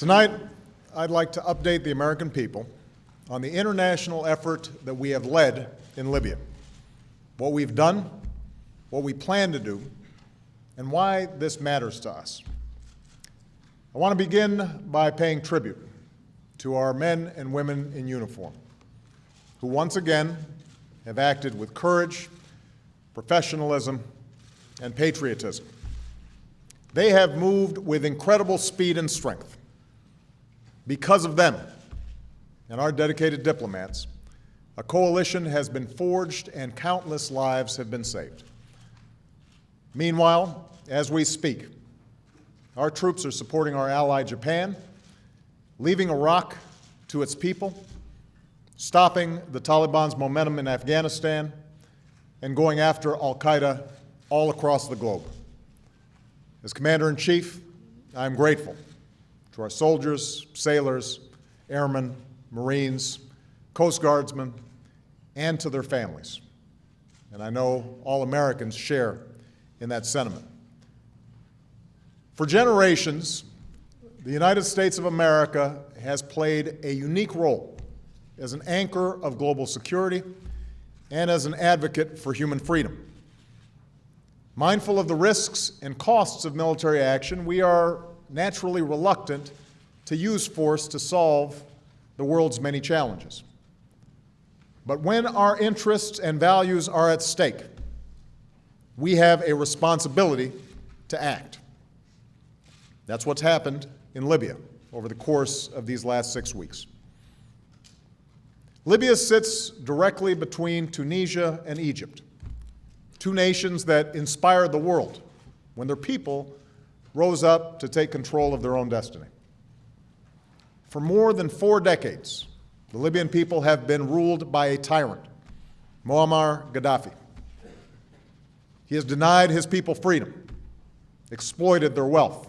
Tonight, I'd like to update the American people on the international effort that we have led in Libya, what we've done, what we plan to do, and why this matters to us. I want to begin by paying tribute to our men and women in uniform, who once again have acted with courage, professionalism, and patriotism. They have moved with incredible speed and strength. Because of them and our dedicated diplomats, a coalition has been forged and countless lives have been saved. Meanwhile, as we speak, our troops are supporting our ally Japan, leaving Iraq to its people, stopping the Taliban's momentum in Afghanistan, and going after al-Qaeda all across the globe. As Commander-in-Chief, I am grateful to our soldiers, sailors, airmen, Marines, Coast Guardsmen, and to their families. And I know all Americans share in that sentiment. For generations, the United States of America has played a unique role as an anchor of global security and as an advocate for human freedom. Mindful of the risks and costs of military action, we are naturally reluctant to use force to solve the world's many challenges. But when our interests and values are at stake, we have a responsibility to act. That's what's happened in Libya over the course of these last 6 weeks. Libya sits directly between Tunisia and Egypt, two nations that inspired the world when their people rose up to take control of their own destiny. For more than 4 decades, the Libyan people have been ruled by a tyrant, Moammar Qaddafi. He has denied his people freedom, exploited their wealth,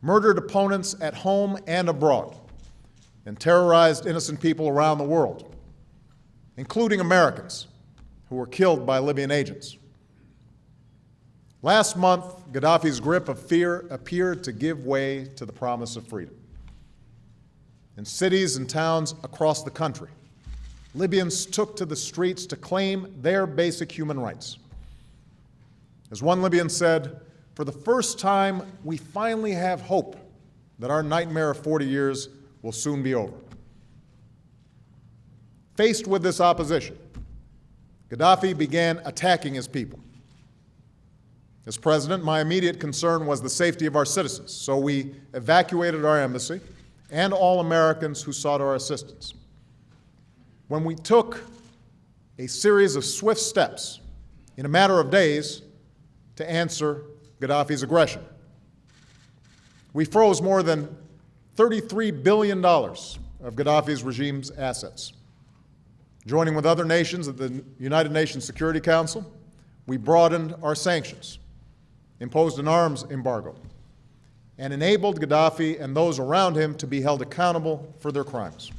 murdered opponents at home and abroad, and terrorized innocent people around the world, including Americans who were killed by Libyan agents. Last month, Gaddafi's grip of fear appeared to give way to the promise of freedom. In cities and towns across the country, Libyans took to the streets to claim their basic human rights. As one Libyan said, "For the first time, we finally have hope that our nightmare of 40 years will soon be over." Faced with this opposition, Gaddafi began attacking his people. As president, my immediate concern was the safety of our citizens, so we evacuated our embassy and all Americans who sought our assistance. When we took a series of swift steps in a matter of days to answer Gaddafi's aggression. We froze more than $33 billion of Gaddafi's regime's assets. Joining with other nations at the United Nations Security Council, we broadened our sanctions, imposed an arms embargo, and enabled Gaddafi and those around him to be held accountable for their crimes.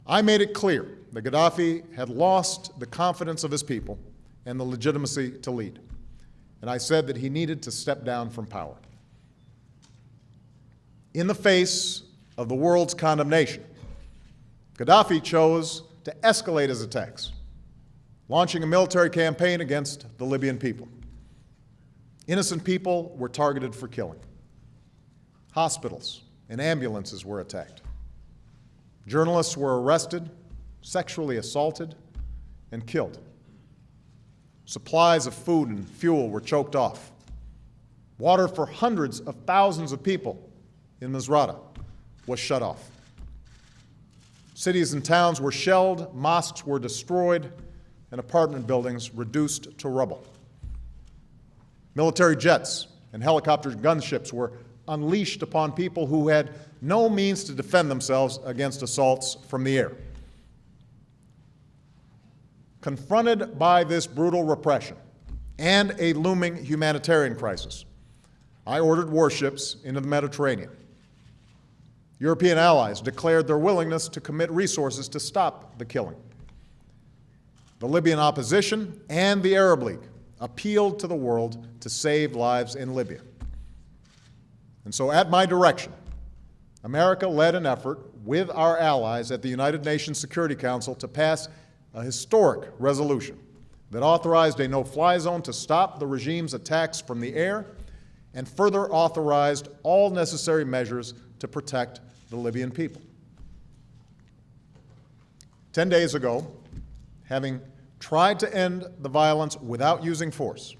I made it clear that Gaddafi had lost the confidence of his people and the legitimacy to lead, and I said that he needed to step down from power. In the face of the world's condemnation, Gaddafi chose to escalate his attacks, launching a military campaign against the Libyan people. Innocent people were targeted for killing. Hospitals and ambulances were attacked. Journalists were arrested, sexually assaulted, and killed. Supplies of food and fuel were choked off. Water for hundreds of thousands of people in Misrata was shut off. Cities and towns were shelled, mosques were destroyed, and apartment buildings reduced to rubble. Military jets and helicopter gunships were unleashed upon people who had no means to defend themselves against assaults from the air. Confronted by this brutal repression and a looming humanitarian crisis, I ordered warships into the Mediterranean. European allies declared their willingness to commit resources to stop the killing. The Libyan opposition and the Arab League appealed to the world to save lives in Libya. And so at my direction, America led an effort with our allies at the United Nations Security Council to pass a historic resolution that authorized a no-fly zone to stop the regime's attacks from the air and further authorized all necessary measures to protect the Libyan people. 10 days ago, having tried to end the violence without using force,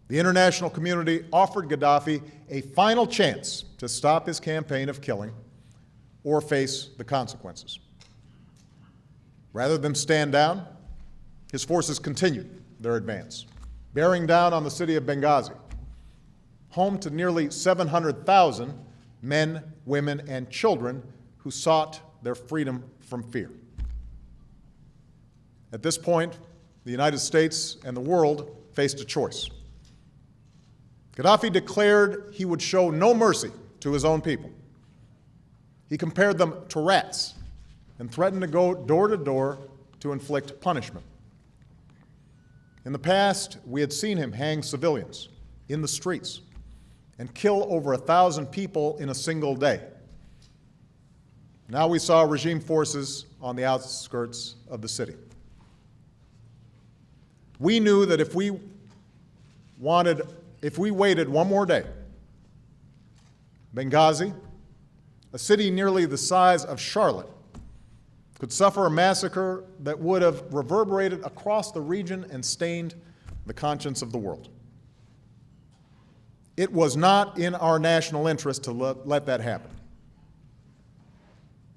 the international community offered Gaddafi a final chance to stop his campaign of killing or face the consequences. Rather than stand down, his forces continued their advance, bearing down on the city of Benghazi, home to nearly 700,000 men, women, and children who sought their freedom from fear. At this point, the United States and the world faced a choice. Gaddafi declared he would show no mercy to his own people. He compared them to rats and threatened to go door to door to inflict punishment. In the past, we had seen him hang civilians in the streets and kill over 1,000 people in a single day. Now we saw regime forces on the outskirts of the city. We knew that if we waited one more day, Benghazi, a city nearly the size of Charlotte, could suffer a massacre that would have reverberated across the region and stained the conscience of the world. It was not in our national interest to let that happen.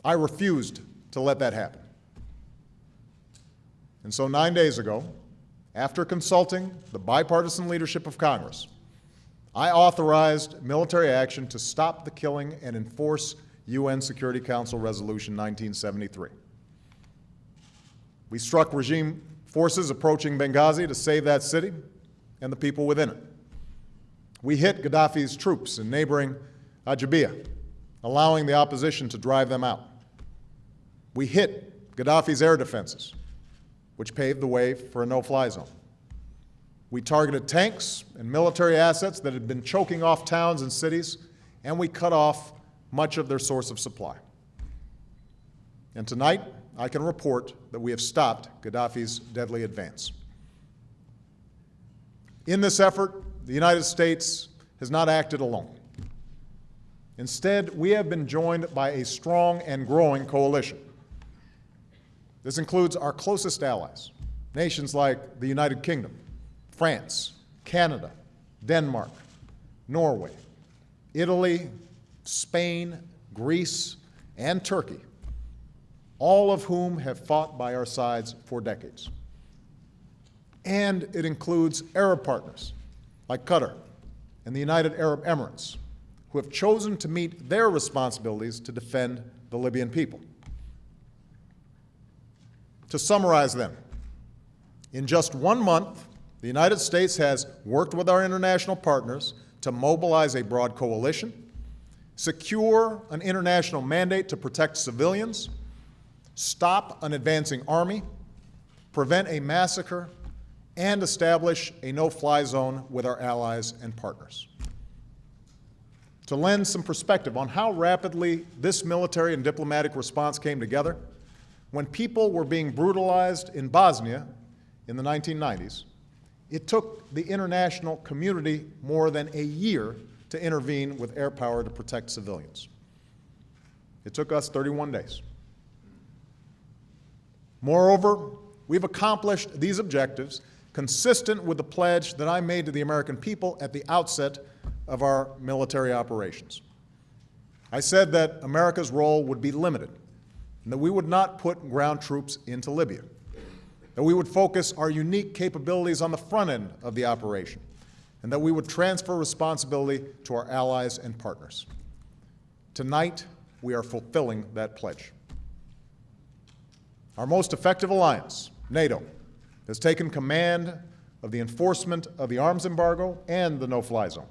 I refused to let that happen. And so 9 days ago, after consulting the bipartisan leadership of Congress, I authorized military action to stop the killing and enforce UN Security Council Resolution 1973. We struck regime forces approaching Benghazi to save that city and the people within it. We hit Gaddafi's troops in neighboring Ajabia, allowing the opposition to drive them out. We hit Gaddafi's air defenses, which paved the way for a no-fly zone. We targeted tanks and military assets that had been choking off towns and cities, and we cut off much of their source of supply. And tonight, I can report that we have stopped Gaddafi's deadly advance. In this effort, the United States has not acted alone. Instead, we have been joined by a strong and growing coalition. This includes our closest allies, nations like the United Kingdom, France, Canada, Denmark, Norway, Italy, Spain, Greece, and Turkey, all of whom have fought by our sides for decades. And it includes Arab partners like Qatar and the United Arab Emirates, who have chosen to meet their responsibilities to defend the Libyan people. To summarize them, in just 1 month, the United States has worked with our international partners to mobilize a broad coalition, secure an international mandate to protect civilians, stop an advancing army, prevent a massacre, and establish a no-fly zone with our allies and partners. To lend some perspective on how rapidly this military and diplomatic response came together, when people were being brutalized in Bosnia in the 1990s, it took the international community more than a year to intervene with air power to protect civilians. It took us 31 days. Moreover, we've accomplished these objectives consistent with the pledge that I made to the American people at the outset of our military operations. I said that America's role would be limited, and that we would not put ground troops into Libya, that we would focus our unique capabilities on the front end of the operation, and that we would transfer responsibility to our allies and partners. Tonight, we are fulfilling that pledge. Our most effective alliance, NATO, has taken command of the enforcement of the arms embargo and the no-fly zone.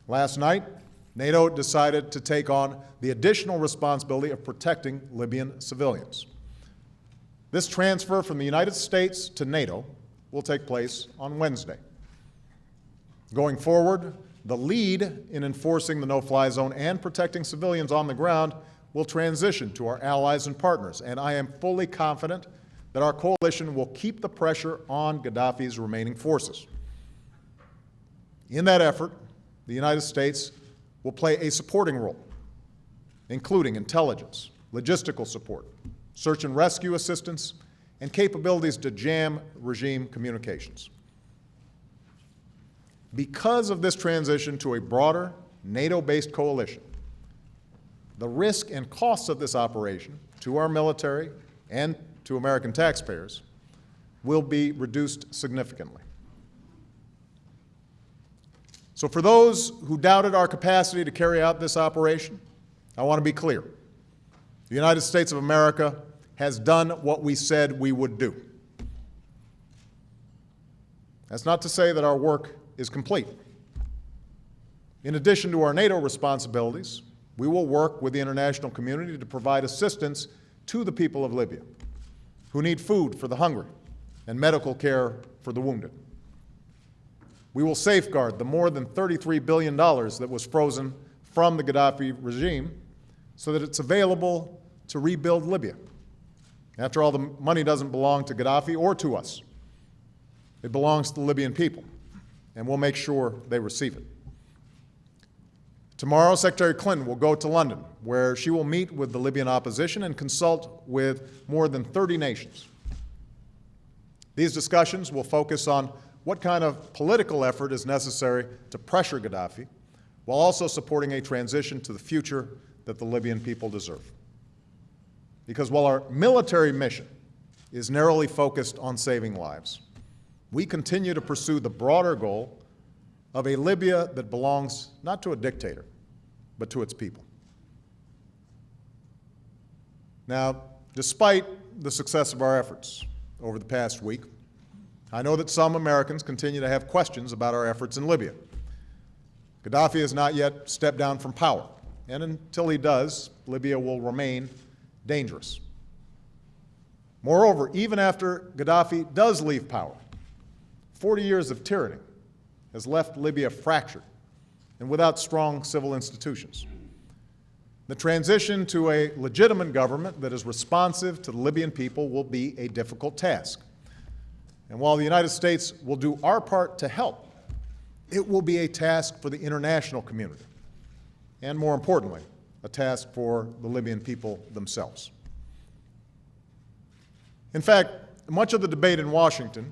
Last night, NATO decided to take on the additional responsibility of protecting Libyan civilians. This transfer from the United States to NATO will take place on Wednesday. Going forward, the lead in enforcing the no-fly zone and protecting civilians on the ground will transition to our allies and partners, and I am fully confident that our coalition will keep the pressure on Gaddafi's remaining forces. In that effort, the United States will play a supporting role, including intelligence, logistical support, search and rescue assistance, and capabilities to jam regime communications. Because of this transition to a broader NATO-based coalition, the risk and costs of this operation to our military and to American taxpayers will be reduced significantly. So for those who doubted our capacity to carry out this operation, I want to be clear. The United States of America has done what we said we would do. That's not to say that our work is complete. In addition to our NATO responsibilities, we will work with the international community to provide assistance to the people of Libya who need food for the hungry and medical care for the wounded. We will safeguard the more than $33 billion that was frozen from the Gaddafi regime so that it's available to rebuild Libya. After all, the money doesn't belong to Gaddafi or to us. It belongs to the Libyan people, and we'll make sure they receive it. Tomorrow, Secretary Clinton will go to London, where she will meet with the Libyan opposition and consult with more than 30 nations. These discussions will focus on what kind of political effort is necessary to pressure Gaddafi, while also supporting a transition to the future that the Libyan people deserve. Because while our military mission is narrowly focused on saving lives, we continue to pursue the broader goal of a Libya that belongs not to a dictator, but to its people. Now, despite the success of our efforts over the past week, I know that some Americans continue to have questions about our efforts in Libya. Gaddafi has not yet stepped down from power, and until he does, Libya will remain dangerous. Moreover, even after Gaddafi does leave power, 40 years of tyranny has left Libya fractured and without strong civil institutions. The transition to a legitimate government that is responsive to the Libyan people will be a difficult task. And while the United States will do our part to help, it will be a task for the international community, and more importantly, a task for the Libyan people themselves. In fact, much of the debate in Washington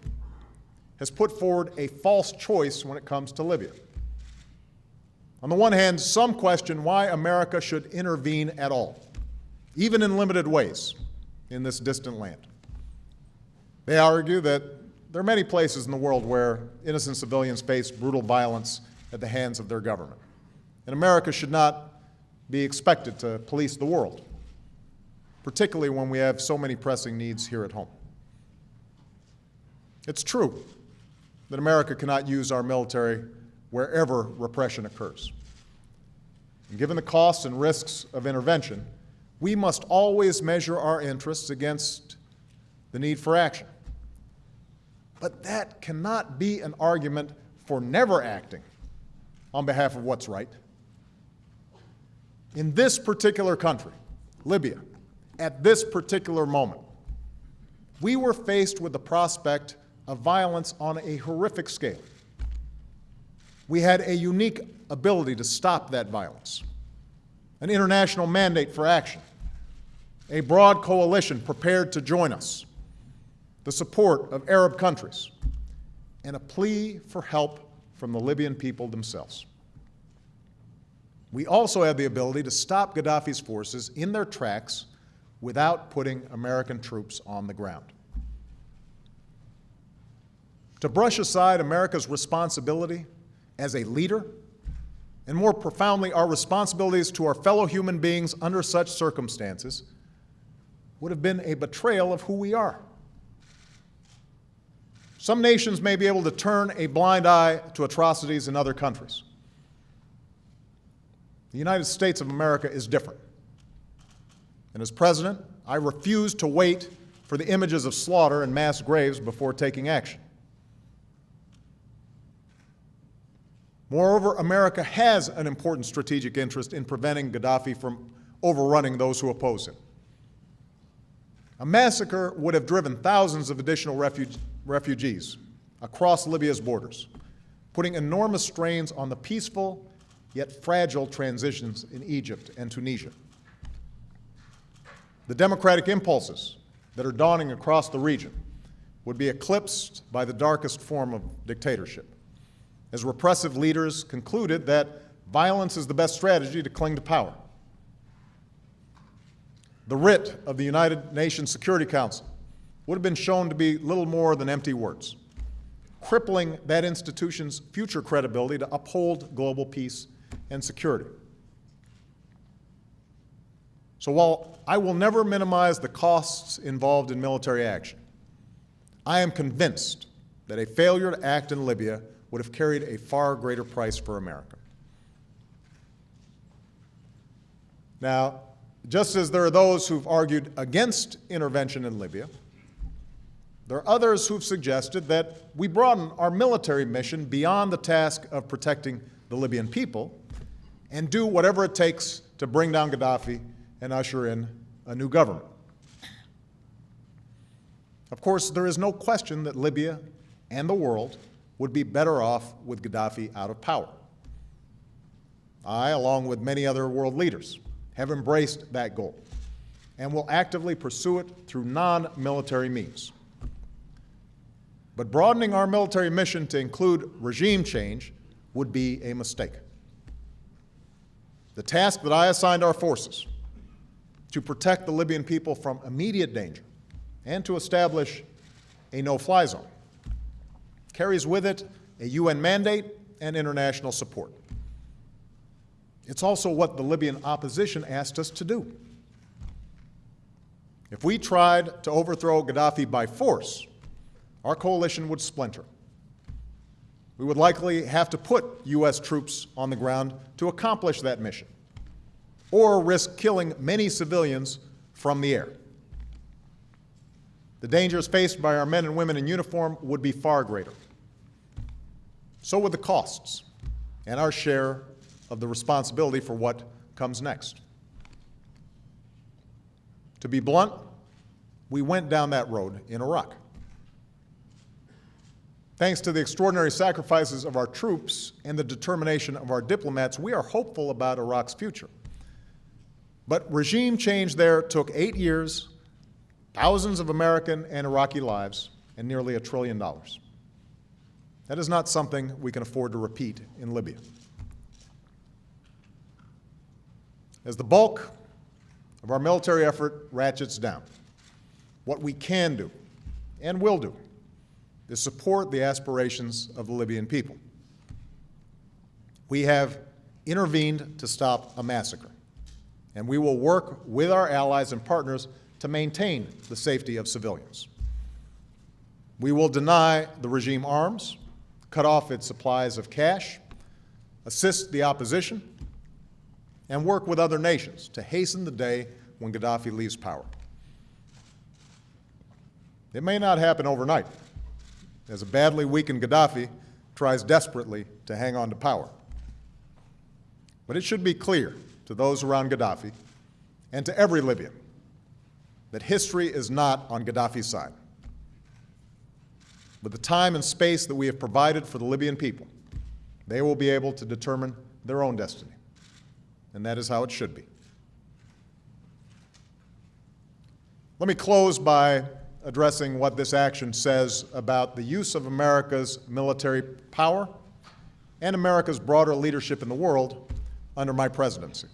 has put forward a false choice when it comes to Libya. On the one hand, some question why America should intervene at all, even in limited ways, in this distant land. They argue that there are many places in the world where innocent civilians face brutal violence at the hands of their government, and America should not be expected to police the world, particularly when we have so many pressing needs here at home. It's true that America cannot use our military wherever repression occurs. And given the costs and risks of intervention, we must always measure our interests against the need for action. But that cannot be an argument for never acting on behalf of what's right. In this particular country, Libya, at this particular moment, we were faced with the prospect of violence on a horrific scale. We had a unique ability to stop that violence, an international mandate for action, a broad coalition prepared to join us, the support of Arab countries, and a plea for help from the Libyan people themselves. We also had the ability to stop Gaddafi's forces in their tracks without putting American troops on the ground. To brush aside America's responsibility as a leader, and more profoundly, our responsibilities to our fellow human beings under such circumstances, would have been a betrayal of who we are. Some nations may be able to turn a blind eye to atrocities in other countries. The United States of America is different. And as president, I refuse to wait for the images of slaughter and mass graves before taking action. Moreover, America has an important strategic interest in preventing Gaddafi from overrunning those who oppose him. A massacre would have driven thousands of additional refugees across Libya's borders, putting enormous strains on the peaceful yet fragile transitions in Egypt and Tunisia. The democratic impulses that are dawning across the region would be eclipsed by the darkest form of dictatorship, as repressive leaders concluded that violence is the best strategy to cling to power. The writ of the United Nations Security Council would have been shown to be little more than empty words, crippling that institution's future credibility to uphold global peace and security. So while I will never minimize the costs involved in military action, I am convinced that a failure to act in Libya would have carried a far greater price for America. Now, just as there are those who've argued against intervention in Libya, there are others who've suggested that we broaden our military mission beyond the task of protecting the Libyan people and do whatever it takes to bring down Gaddafi and usher in a new government. Of course, there is no question that Libya and the world would be better off with Gaddafi out of power. I, along with many other world leaders, have embraced that goal and will actively pursue it through non-military means. But broadening our military mission to include regime change would be a mistake. The task that I assigned our forces to protect the Libyan people from immediate danger and to establish a no-fly zone carries with it a UN mandate and international support. It's also what the Libyan opposition asked us to do. If we tried to overthrow Gaddafi by force, our coalition would splinter. We would likely have to put U.S. troops on the ground to accomplish that mission, or risk killing many civilians from the air. The dangers faced by our men and women in uniform would be far greater. So would the costs and our share of the responsibility for what comes next. To be blunt, we went down that road in Iraq. Thanks to the extraordinary sacrifices of our troops and the determination of our diplomats, we are hopeful about Iraq's future. But regime change there took 8 years, thousands of American and Iraqi lives, and nearly $1 trillion. That is not something we can afford to repeat in Libya. As the bulk of our military effort ratchets down, what we can do and will do is support the aspirations of the Libyan people. We have intervened to stop a massacre, and we will work with our allies and partners to maintain the safety of civilians. We will deny the regime arms, cut off its supplies of cash, assist the opposition, and work with other nations to hasten the day when Gaddafi leaves power. It may not happen overnight, as a badly weakened Gaddafi tries desperately to hang on to power. But it should be clear to those around Gaddafi and to every Libyan that history is not on Gaddafi's side. With the time and space that we have provided for the Libyan people, they will be able to determine their own destiny. And that is how it should be. Let me close by addressing what this action says about the use of America's military power and America's broader leadership in the world under my presidency.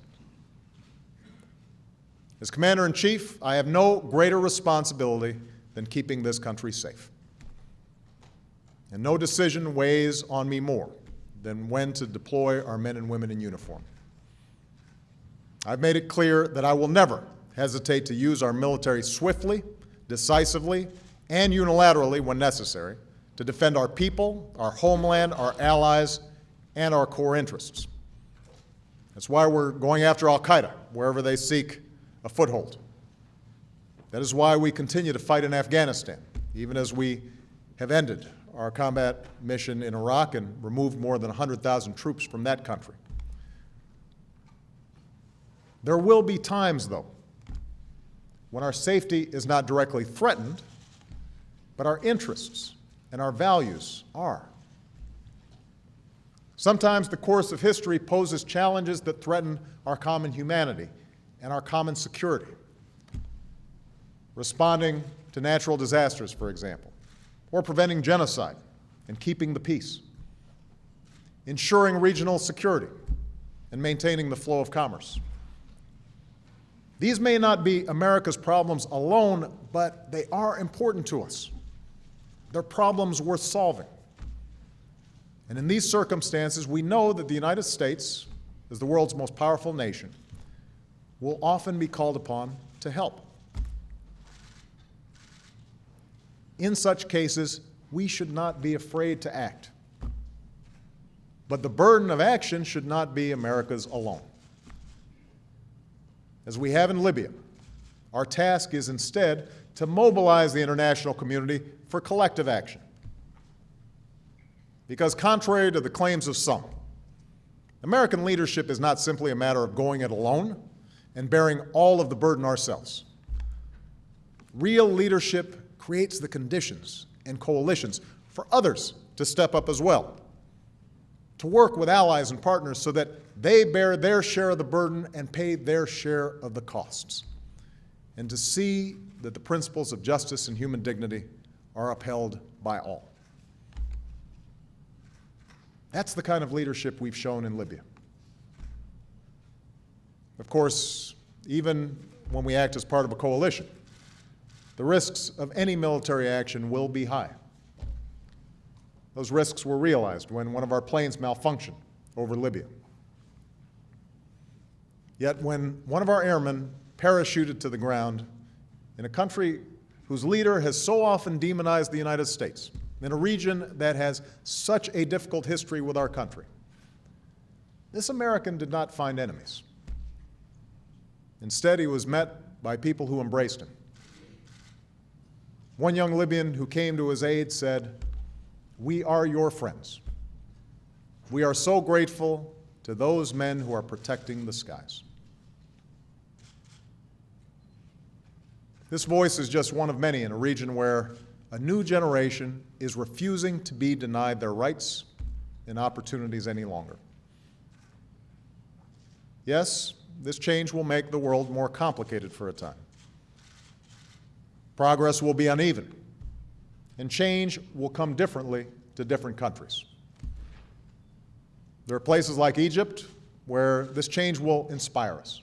As Commander-in-Chief, I have no greater responsibility than keeping this country safe. And no decision weighs on me more than when to deploy our men and women in uniform. I've made it clear that I will never hesitate to use our military swiftly, decisively, and unilaterally when necessary to defend our people, our homeland, our allies, and our core interests. That's why we're going after al-Qaeda wherever they seek a foothold. That is why we continue to fight in Afghanistan, even as we have ended our combat mission in Iraq and removed more than 100,000 troops from that country. There will be times, though, when our safety is not directly threatened, but our interests and our values are. Sometimes the course of history poses challenges that threaten our common humanity and our common security. Responding to natural disasters, for example, or preventing genocide and keeping the peace, ensuring regional security and maintaining the flow of commerce. These may not be America's problems alone, but they are important to us. They're problems worth solving. And in these circumstances, we know that the United States, as the world's most powerful nation, will often be called upon to help. In such cases, we should not be afraid to act. But the burden of action should not be America's alone. As we have in Libya, our task is instead to mobilize the international community for collective action. Because contrary to the claims of some, American leadership is not simply a matter of going it alone and bearing all of the burden ourselves. Real leadership creates the conditions and coalitions for others to step up as well, to work with allies and partners so that they bear their share of the burden and pay their share of the costs, and to see that the principles of justice and human dignity are upheld by all. That's the kind of leadership we've shown in Libya. Of course, even when we act as part of a coalition, the risks of any military action will be high. Those risks were realized when one of our planes malfunctioned over Libya. Yet when one of our airmen parachuted to the ground in a country whose leader has so often demonized the United States, in a region that has such a difficult history with our country, this American did not find enemies. Instead, he was met by people who embraced him. One young Libyan who came to his aid said, "We are your friends. We are so grateful to those men who are protecting the skies." This voice is just one of many in a region where a new generation is refusing to be denied their rights and opportunities any longer. Yes, this change will make the world more complicated for a time. Progress will be uneven, and change will come differently to different countries. There are places like Egypt where this change will inspire us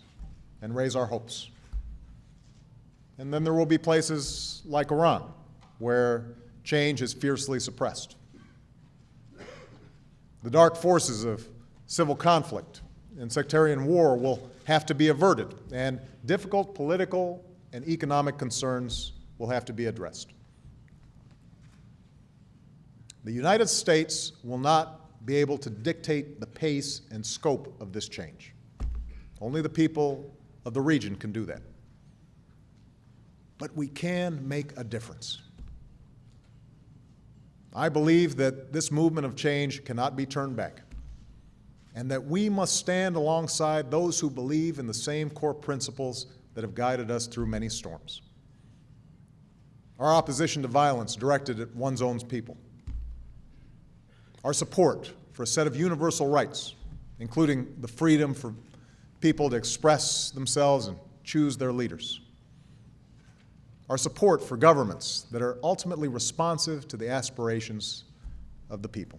and raise our hopes. And then there will be places like Iran where change is fiercely suppressed. The dark forces of civil conflict and sectarian war will have to be averted, and difficult political and economic concerns will have to be addressed. The United States will not be able to dictate the pace and scope of this change. Only the people of the region can do that. But we can make a difference. I believe that this movement of change cannot be turned back, and that we must stand alongside those who believe in the same core principles that have guided us through many storms. Our opposition to violence directed at one's own people. Our support for a set of universal rights, including the freedom for people to express themselves and choose their leaders. Our support for governments that are ultimately responsive to the aspirations of the people.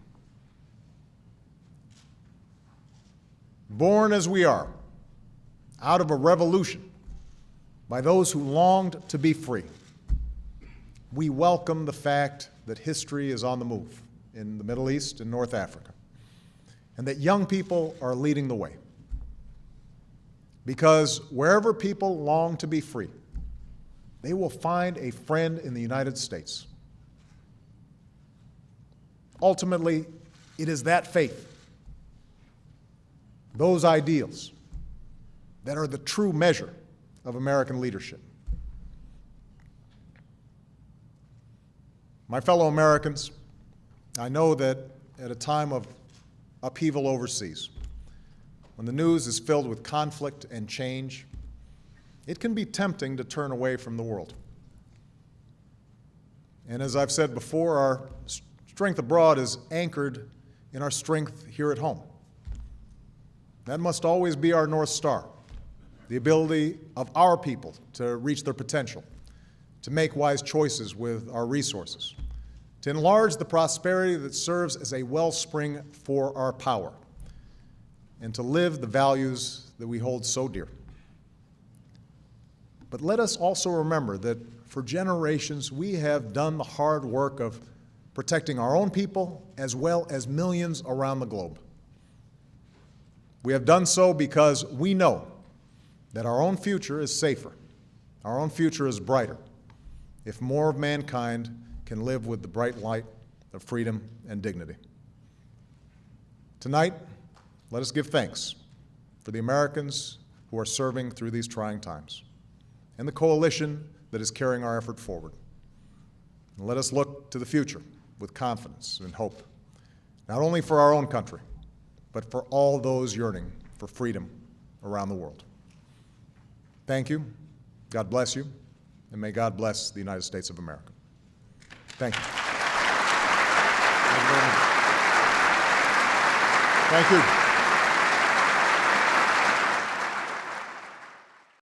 Born as we are, out of a revolution by those who longed to be free, we welcome the fact that history is on the move in the Middle East and North Africa, and that young people are leading the way. Because wherever people long to be free, they will find a friend in the United States. Ultimately, it is that faith, those ideals, that are the true measure of American leadership. My fellow Americans, I know that at a time of upheaval overseas, when the news is filled with conflict and change, it can be tempting to turn away from the world. And as I've said before, our strength abroad is anchored in our strength here at home. That must always be our North Star, the ability of our people to reach their potential, to make wise choices with our resources, to enlarge the prosperity that serves as a wellspring for our power, and to live the values that we hold so dear. But let us also remember that for generations we have done the hard work of protecting our own people as well as millions around the globe. We have done so because we know that our own future is safer, our own future is brighter, if more of mankind can live with the bright light of freedom and dignity. Tonight, let us give thanks for the Americans who are serving through these trying times and the coalition that is carrying our effort forward. And let us look to the future with confidence and hope, not only for our own country, but for all those yearning for freedom around the world. Thank you, God bless you, and may God bless the United States of America. Thank you. Thank you.